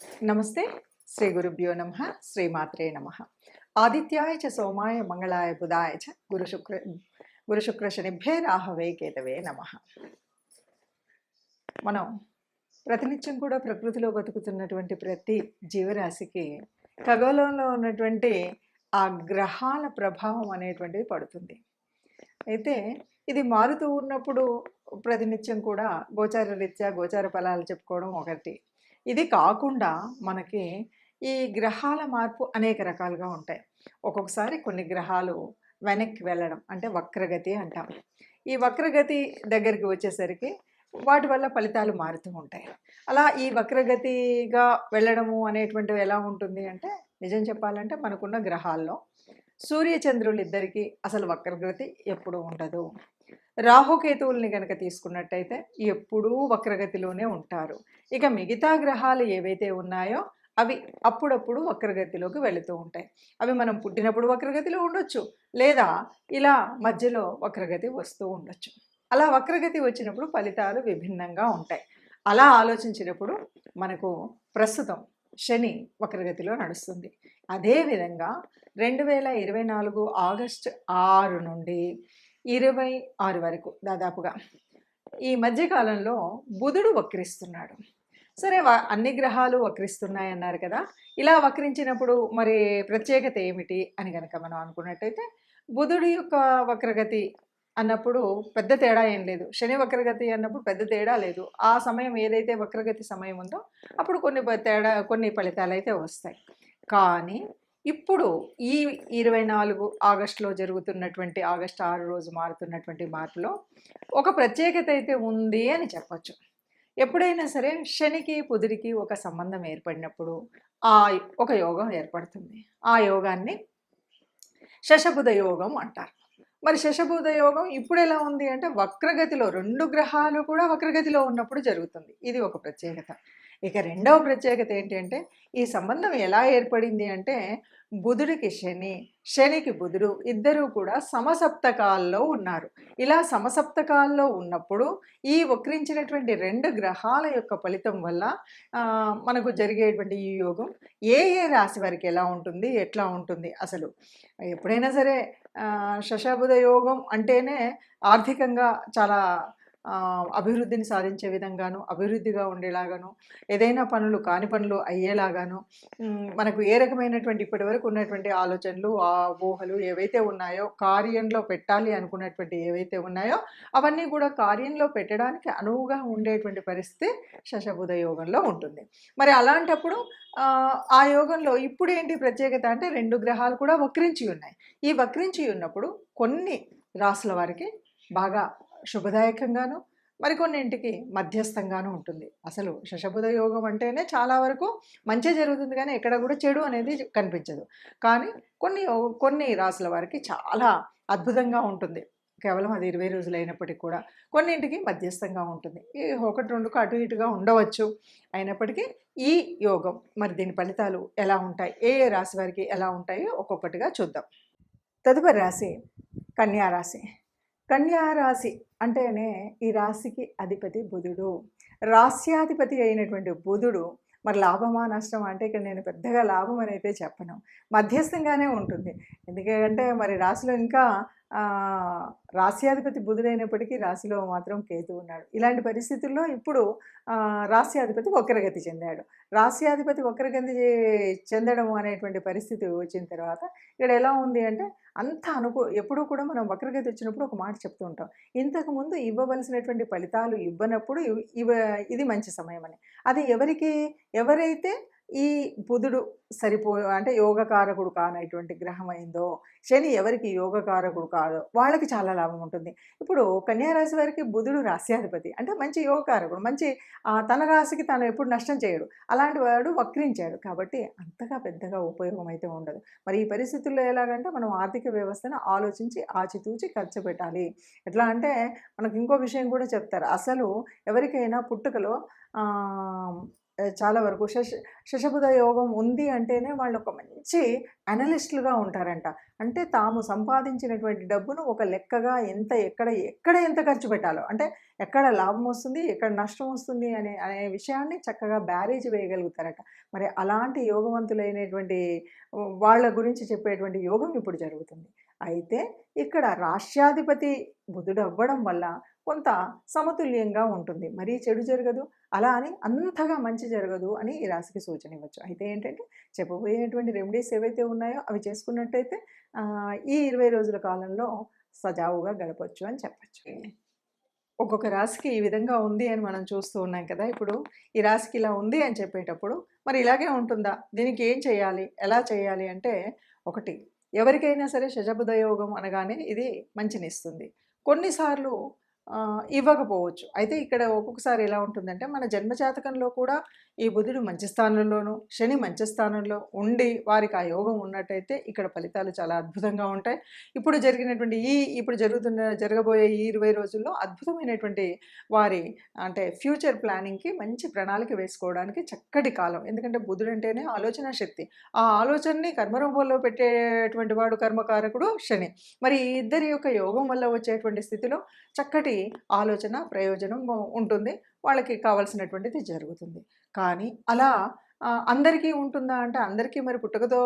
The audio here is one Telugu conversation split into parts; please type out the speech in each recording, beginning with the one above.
నమస్తే. శ్రీ గురుభ్యో నమః. శ్రీమాత్రే నమః. ఆదిత్యాయ చ సోమాయ మంగళాయ బుధాయ చ గురు శుక్ర శనిభ్యే రాహవే కేతవే నమః. మనం ప్రతినిత్యం కూడా ప్రకృతిలో బతుకుతున్నటువంటి ప్రతి జీవరాశికి ఖగోళంలో ఉన్నటువంటి ఆ గ్రహాల ప్రభావం అనేటువంటిది పడుతుంది. అయితే ఇది మారుతూ ఉన్నప్పుడు ప్రతినిత్యం కూడా గోచార రీత్యా గోచార ఫలాలు చెప్పుకోవడం ఒకటి. ఇది కాకుండా మనకి ఈ గ్రహాల మార్పు అనేక రకాలుగా ఉంటాయి. ఒక్కొక్కసారి కొన్ని గ్రహాలు వెనక్కి వెళ్ళడం అంటే వక్రగతి అంటాం. ఈ వక్రగతి దగ్గరికి వచ్చేసరికి వాటి వల్ల ఫలితాలు మారుతూ ఉంటాయి. అలా ఈ వక్రగతిగా వెళ్ళడము అనేటువంటివి ఎలా ఉంటుంది అంటే, నిజం చెప్పాలంటే మనకున్న గ్రహాల్లో సూర్య చంద్రులు ఇద్దరికీ అసలు వక్రగతి ఎప్పుడూ ఉండదు. రాహుకేతువుల్ని గనక తీసుకున్నట్టయితే ఎప్పుడూ వక్రగతిలోనే ఉంటారు. ఇక మిగతా గ్రహాలు ఏవైతే ఉన్నాయో అవి అప్పుడప్పుడు వక్రగతిలోకి వెళుతూ ఉంటాయి. అవి మనం పుట్టినప్పుడు వక్రగతిలో ఉండొచ్చు, లేదా ఇలా మధ్యలో వక్రగతి వస్తూ ఉండొచ్చు. అలా వక్రగతి వచ్చినప్పుడు ఫలితాలు విభిన్నంగా ఉంటాయి. అలా ఆలోచించినప్పుడు మనకు ప్రస్తుతం శని వక్రగతిలో నడుస్తుంది. అదేవిధంగా 2024 ఆగస్టు 6 నుండి 26 వరకు దాదాపుగా ఈ మధ్యకాలంలో బుధుడు వక్రిస్తున్నాడు. సరే, అన్ని గ్రహాలు వక్రిస్తున్నాయన్నారు కదా. ఇలా వక్రించినప్పుడు మరి ప్రత్యేకత ఏమిటి అని కనుక మనం అనుకున్నట్టయితే, బుధుడి యొక్క వక్రగతి అన్నప్పుడు పెద్ద తేడా ఏం లేదు. శని వక్రగతి అన్నప్పుడు పెద్ద తేడా లేదు. ఆ సమయం ఏదైతే వక్రగతి సమయం ఉందో అప్పుడు కొన్ని ఫలితాలు అయితే వస్తాయి. కానీ ఇప్పుడు ఈ 24 ఆగస్టులో జరుగుతున్నటువంటి ఆగస్టు 6 రోజు మారుతున్నటువంటి మార్పులో ఒక ప్రత్యేకత అయితే ఉంది అని చెప్పచ్చు. ఎప్పుడైనా సరే శనికి బుధుడికి ఒక సంబంధం ఏర్పడినప్పుడు ఒక యోగం ఏర్పడుతుంది. ఆ యోగాన్ని శశబుధ యోగం అంటారు. మరి శశబుధ యోగం ఇప్పుడు ఎలా ఉంది అంటే వక్రగతిలో 2 గ్రహాలు కూడా వక్రగతిలో ఉన్నప్పుడు జరుగుతుంది. ఇది ఒక ప్రత్యేకత. ఇక రెండవ ప్రత్యేకత ఏంటి అంటే, ఈ సంబంధం ఎలా ఏర్పడింది అంటే, బుధుడికి శని, శనికి బుధుడు ఇద్దరూ కూడా సమసప్తకాల్లో ఉన్నారు. ఇలా సమసప్తకాల్లో ఉన్నప్పుడు ఈ వక్రించినటువంటి 2 గ్రహాల యొక్క ఫలితం వల్ల మనకు జరిగేటువంటి ఈ యోగం ఏ రాశి వారికి ఎలా ఉంటుంది, ఎట్లా ఉంటుంది అసలు. ఎప్పుడైనా సరే శశబుధ యోగం అంటేనే ఆర్థికంగా చాలా అభివృద్ధిని సాధించే విధంగాను, అభివృద్ధిగా ఉండేలాగాను, ఏదైనా పనులు కాని పనులు అయ్యేలాగాను, మనకు ఏ రకమైనటువంటి ఇప్పటి వరకు ఉన్నటువంటి ఆలోచనలు, ఊహలు ఏవైతే ఉన్నాయో, కార్యంలో పెట్టాలి అనుకున్నటువంటి ఏవైతే ఉన్నాయో అవన్నీ కూడా కార్యంలో పెట్టడానికి అనువుగా ఉండేటువంటి పరిస్థితి శశబుధ యోగంలో ఉంటుంది. మరి అలాంటప్పుడు ఆ యోగంలో ఇప్పుడు ఏంటి ప్రత్యేకత అంటే, 2 గ్రహాలు కూడా వక్రించి ఉన్నాయి. ఈ వక్రించి ఉన్నప్పుడు కొన్ని రాసుల వారికి బాగా శుభదాయకంగాను, మరికొన్నింటికి మధ్యస్థంగాను ఉంటుంది. అసలు శశబుధ యోగం అంటేనే చాలా వరకు మంచి జరుగుతుంది, కానీ ఎక్కడ కూడా చెడు అనేది కనిపించదు. కానీ కొన్ని రాసుల వారికి చాలా అద్భుతంగా ఉంటుంది. కేవలం అది 20 రోజులు అయినప్పటికీ కూడా కొన్నింటికి మధ్యస్థంగా ఉంటుంది. ఈ 1-2కు అటు ఇటుగా ఉండవచ్చు. అయినప్పటికీ ఈ యోగం మరి దీని ఫలితాలు ఎలా ఉంటాయి, ఏ రాశి వారికి ఎలా ఉంటాయో ఒక్కొక్కటిగా చూద్దాం. తదుపరి రాశి కన్యా రాశి. కన్యా రాశి అంటేనే ఈ రాశికి అధిపతి బుధుడు. రాస్యాధిపతి అయినటువంటి బుధుడు మరి లాభమా నష్టమా అంటే, ఇక్కడ నేను పెద్దగా లాభం అని అయితే చెప్పను, మధ్యస్థంగానే ఉంటుంది. ఎందుకంటే మరి రాశిలో ఇంకా రాస్యాధిపతి బుధుడైనప్పటికీ రాశిలో మాత్రం కేతు ఉన్నాడు. ఇలాంటి పరిస్థితుల్లో ఇప్పుడు రాస్యాధిపతి వక్రగతి చెందాడు. రాస్యాధిపతి వక్రగతి చెందడం అనేటువంటి పరిస్థితి వచ్చిన తర్వాత ఇక్కడ ఎలా ఉంది అంటే, ఎప్పుడూ కూడా మనం వక్రగతి వచ్చినప్పుడు ఒక మాట చెప్తూ ఉంటాం, ఇంతకుముందు ఇవ్వవలసినటువంటి ఫలితాలు ఇవ్వనప్పుడు ఇది మంచి సమయం అని. అది ఎవరైతే ఈ బుధుడు అంటే యోగకారకుడు కానటువంటి గ్రహం అయిందో, శని ఎవరికి యోగకారకుడు కాదో వాళ్ళకి చాలా లాభం ఉంటుంది. ఇప్పుడు కన్యారాశి వారికి బుధుడు రాస్యాధిపతి అంటే మంచి యోగకారకుడు, మంచి తన రాశికి తను ఎప్పుడు నష్టం చేయడు. అలాంటి వాడు వక్రించాడు కాబట్టి అంతగా పెద్దగా ఉపయోగం అయితే ఉండదు. మరి ఈ పరిస్థితుల్లో ఎలాగంటే, మనం ఆర్థిక వ్యవస్థను ఆలోచించి ఆచితూచి ఖర్చు పెట్టాలి. ఎట్లా అంటే మనకు ఇంకో విషయం కూడా చెప్తారు, అసలు ఎవరికైనా పుట్టుకలో చాలా వరకు శశబుధ యోగం ఉంది అంటేనే వాళ్ళు ఒక మంచి అనలిస్టులుగా ఉంటారంట. అంటే తాము సంపాదించినటువంటి డబ్బును ఒక లెక్కగా ఎక్కడ ఎంత ఖర్చు పెట్టాలో, అంటే ఎక్కడ లాభం వస్తుంది, ఎక్కడ నష్టం వస్తుంది అనే అనే విషయాన్ని చక్కగా బ్యారేజ్ వేయగలుగుతారట. మరి అలాంటి యోగవంతులైనటువంటి వాళ్ళ గురించి చెప్పేటువంటి యోగం ఇప్పుడు జరుగుతుంది. అయితే ఇక్కడ రాష్ట్రాధిపతి బుధుడు అవ్వడం వల్ల కొంత సమతుల్యంగా ఉంటుంది. మరీ చెడు జరగదు, అలా అని అంతగా మంచి జరగదు అని ఈ రాశికి సూచన ఇవ్వచ్చు. అయితే ఏంటంటే చెప్పబోయేటువంటి రెమెడీస్ ఏవైతే ఉన్నాయో అవి చేసుకున్నట్టయితే ఈ 20 రోజుల కాలంలో సజావుగా గడపొచ్చు అని చెప్పచ్చు. ఒక్కొక్క రాశికి ఈ విధంగా ఉంది అని మనం చూస్తూ ఉన్నాం కదా! ఇప్పుడు ఈ రాశికి ఇలా ఉంది అని చెప్పేటప్పుడు మరి ఇలాగే ఉంటుందా? దీనికి ఏం చేయాలి? ఎలా చేయాలి అంటే, ఒకటి, ఎవరికైనా సరే శశబుధ యోగం అనగానే ఇది మంచినిస్తుంది. కొన్నిసార్లు ఇవ్వకపోవచ్చు. అయితే ఇక్కడ ఒక్కొక్కసారి ఎలా ఉంటుందంటే, మన జన్మజాతకంలో కూడా ఈ బుధుడు మంచి స్థానంలోను, శని మంచి స్థానంలో ఉండి వారికి ఆ యోగం ఉన్నట్టయితే ఇక్కడ ఫలితాలు చాలా అద్భుతంగా ఉంటాయి. ఇప్పుడు జరగబోయే ఈ 20 రోజుల్లో అద్భుతమైనటువంటి వారి అంటే ఫ్యూచర్ ప్లానింగ్‌కి మంచి ప్రణాళిక వేసుకోవడానికి చక్కటి కాలం. ఎందుకంటే బుధుడు అంటేనే ఆలోచనా శక్తి. ఆ ఆలోచనని కర్మరూపంలో పెట్టేటువంటి వాడు కర్మకారకుడు శని. మరి ఈ ఇద్దరి యొక్క యోగం వల్ల వచ్చేటువంటి స్థితిలో చక్కటి ఆలోచన, ప్రయోజనం ఉంటుంది. వాళ్ళకి కావాల్సినటువంటిది జరుగుతుంది. కానీ అలా అందరికీ ఉంటుందా అంటే, అందరికీ మరి పుట్టుకతో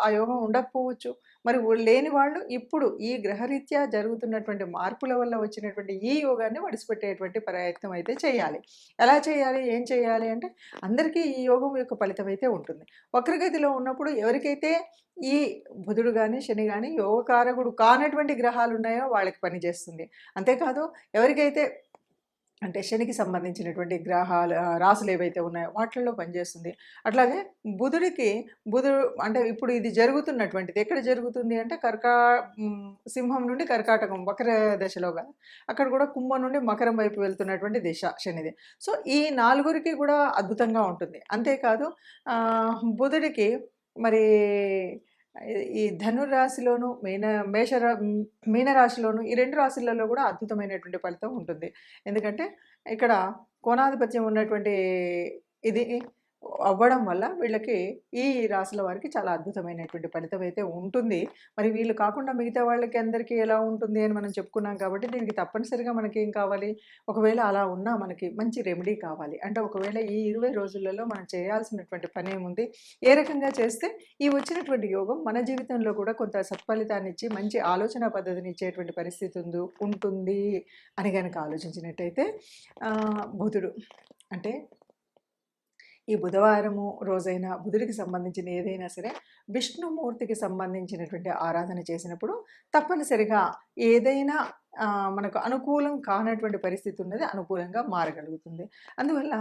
ఆ యోగం ఉండకపోవచ్చు. మరి లేని వాళ్ళు ఇప్పుడు ఈ గ్రహరీత్యా జరుగుతున్నటువంటి మార్పుల వల్ల వచ్చినటువంటి ఈ యోగాన్ని వడిసిపెట్టేటువంటి ప్రయత్నం అయితే చేయాలి. ఎలా చేయాలి? ఏం చేయాలి అంటే, అందరికీ ఈ యోగం యొక్క ఫలితం అయితే ఉంటుంది. వక్రగతిలో ఉన్నప్పుడు ఎవరికైతే ఈ బుధుడు గాని, శని గాని యోగకారకుడు కానటువంటి గ్రహాలు ఉన్నాయో వాళ్ళకి పనిచేస్తుంది. అంతేకాదు ఎవరికైతే అంటే శనికి సంబంధించినటువంటి రాసులు ఏవైతే ఉన్నాయో వాటిల్లో పనిచేస్తుంది. అట్లాగే బుధుడు అంటే ఇప్పుడు ఇది జరుగుతున్నటువంటిది ఎక్కడ జరుగుతుంది అంటే సింహం నుండి కర్కాటకం వక్ర దశలోగా, అక్కడ కూడా కుంభం నుండి మకరం వైపు వెళ్తున్నటువంటి దిశ శనిది. సో ఈ నలుగురికి కూడా అద్భుతంగా ఉంటుంది. అంతేకాదు బుధుడికి మరి ఈ ధనుర్రాశిలోను, మీనరాశిలోను, ఈ 2 రాశులలో కూడా అద్భుతమైనటువంటి ఫలితం ఉంటుంది. ఎందుకంటే ఇక్కడ కోణాధిపత్యం ఉన్నటువంటి ఇది అవ్వడం వల్ల వీళ్ళకి ఈ రాశుల వారికి చాలా అద్భుతమైనటువంటి ఫలితం అయితే ఉంటుంది. మరి వీళ్ళు కాకుండా మిగతా వాళ్ళకి అందరికీ ఎలా ఉంటుంది అని మనం చెప్పుకున్నాం కాబట్టి, దీనికి తప్పనిసరిగా మనకేం కావాలి? ఒకవేళ అలా ఉన్నా మనకి మంచి రెమెడీ కావాలి. అంటే ఒకవేళ ఈ 20 రోజులలో మనం చేయాల్సినటువంటి పనేముంది? ఏ రకంగా చేస్తే ఈ వచ్చినటువంటి యోగం మన జీవితంలో కూడా కొంత సత్ఫలితాన్నిచ్చి మంచి ఆలోచన పద్ధతిని ఇచ్చేటువంటి పరిస్థితి ఉంటుంది అని గనక ఆలోచించినట్టయితే బుధుడు అంటే ఈ బుధవారము రోజైనా బుధుడికి సంబంధించిన ఏదైనా సరే విష్ణుమూర్తికి సంబంధించినటువంటి ఆరాధన చేసినప్పుడు తప్పనిసరిగా ఏదైనా మనకు అనుకూలం కానటువంటి పరిస్థితి ఉన్నది అనుకూలంగా మారగలుగుతుంది. అందువల్ల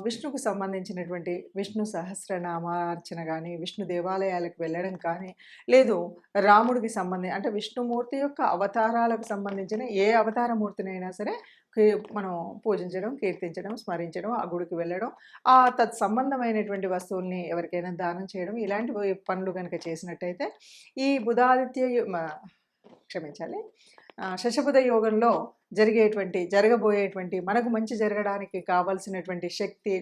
విష్ణుకు సంబంధించినటువంటి విష్ణు సహస్రనామార్చన కానీ, విష్ణు దేవాలయాలకు వెళ్ళడం కానీ, లేదు రాముడికి అంటే విష్ణుమూర్తి యొక్క అవతారాలకు సంబంధించిన ఏ అవతారమూర్తినైనా సరే మనం పూజించడం, కీర్తించడం, స్మరించడం, ఆ గుడికి వెళ్ళడం, తత్సంబంధమైనటువంటి వస్తువుల్ని ఎవరికైనా దానం చేయడం, ఇలాంటి పనులు కనుక చేసినట్టయితే ఈ క్షమించాలి, శశబుధ యోగంలో జరగబోయేటువంటి మనకు మంచి జరగడానికి కావాల్సినటువంటి శక్తి,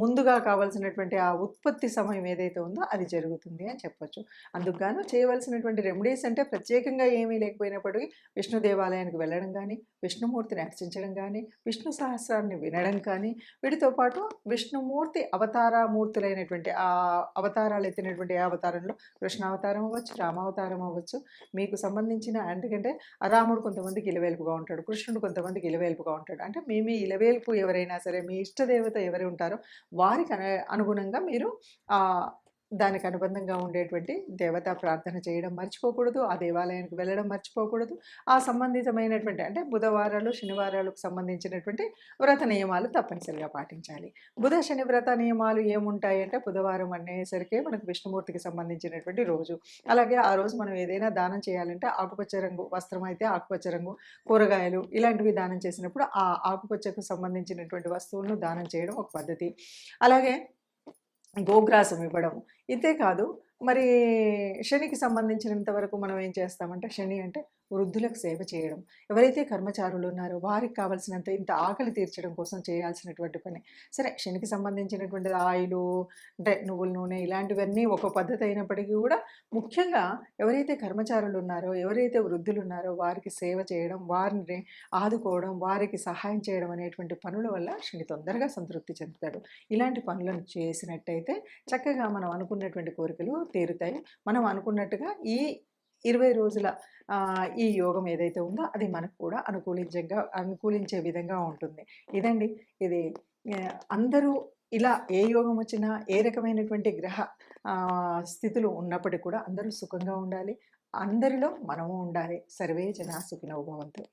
ముందుగా కావాల్సినటువంటి ఆ ఉత్పత్తి సమయం ఏదైతే ఉందో అది జరుగుతుంది అని చెప్పొచ్చు. అందుకుగాను చేయవలసినటువంటి రెమెడీస్ అంటే ప్రత్యేకంగా ఏమీ లేకపోయినప్పటికీ విష్ణు దేవాలయానికి వెళ్ళడం కానీ, విష్ణుమూర్తిని అర్చించడం కానీ, విష్ణు సహస్రాన్ని వినడం కానీ, వీటితో పాటు విష్ణుమూర్తి అవతారమూర్తులైనటువంటి ఆ అవతారాలు ఎత్తినటువంటి అవతారంలో కృష్ణావతారం అవ్వచ్చు, రామావతారం అవ్వచ్చు, మీకు సంబంధించిన ఎందుకంటే రాముడు కొంతమందికి ఇలవేల్పుగా ఉంటాడు, కృష్ణుడు కొంతమందికి ఇలవేల్పుగా ఉంటాడు. అంటే మీ ఇలవేల్పు ఎవరైనా సరే, మీ ఇష్టదేవత ఎవరు ఉంటారో వారికి అనుగుణంగా మీరు దానికి అనుబంధంగా ఉండేటువంటి దేవతా ప్రార్థన చేయడం మర్చిపోకూడదు. ఆ దేవాలయానికి వెళ్ళడం మర్చిపోకూడదు. ఆ సంబంధితమైనటువంటి అంటే బుధవారాలు, శనివారాలకు సంబంధించినటువంటి వ్రత నియమాలు తప్పనిసరిగా పాటించాలి. బుధ, శని వ్రత నియమాలు ఏముంటాయి అంటే, బుధవారం అనేసరికి మనకు విష్ణుమూర్తికి సంబంధించినటువంటి రోజు. అలాగే ఆ రోజు మనం ఏదైనా దానం చేయాలంటే ఆకుపచ్చ రంగు వస్త్రం అయితే ఆకుపచ్చ రంగు, కూరగాయలు ఇలాంటివి దానం చేసినప్పుడు ఆ ఆకుపచ్చకు సంబంధించినటువంటి వస్తువులను దానం చేయడం ఒక పద్ధతి. అలాగే గోగ్రాసం ఇవ్వడం. ఇంతే కాదు, మరి శనికి సంబంధించినంత వరకు మనం ఏం చేస్తామంటే, శని అంటే వృద్ధులకు సేవ చేయడం, ఎవరైతే కర్మచారులు ఉన్నారో వారికి కావాల్సినంత ఇంత ఆకలి తీర్చడం కోసం చేయాల్సినటువంటి పని. సరే శనికి సంబంధించినటువంటిది ఆయిలు, అంటే నువ్వుల నూనె ఇలాంటివన్నీ ఒక పద్ధతి అయినప్పటికీ కూడా ముఖ్యంగా ఎవరైతే కర్మచారులు ఉన్నారో, ఎవరైతే వృద్ధులున్నారో వారికి సేవ చేయడం, వారిని ఆదుకోవడం, వారికి సహాయం చేయడం అనేటువంటి పనుల వల్ల శని తొందరగా సంతృప్తి చెందుతాడు. ఇలాంటి పనులను చేసినట్టయితే చక్కగా మనం అనుకున్నటువంటి కోరికలు తీరుతాయి. మనం అనుకున్నట్టుగా ఈ 20 రోజుల ఈ యోగం ఏదైతే ఉందో అది మనకు కూడా అనుకూలించే విధంగా ఉంటుంది. ఇదండి ఇది అందరూ ఇలా ఏ యోగం వచ్చినా, ఏ రకమైనటువంటి గ్రహ స్థితులు ఉన్నప్పటికి కూడా అందరూ సుఖంగా ఉండాలి. అందరిలో మనము ఉండాలి. సర్వే జనా సుఖినో భవంతు.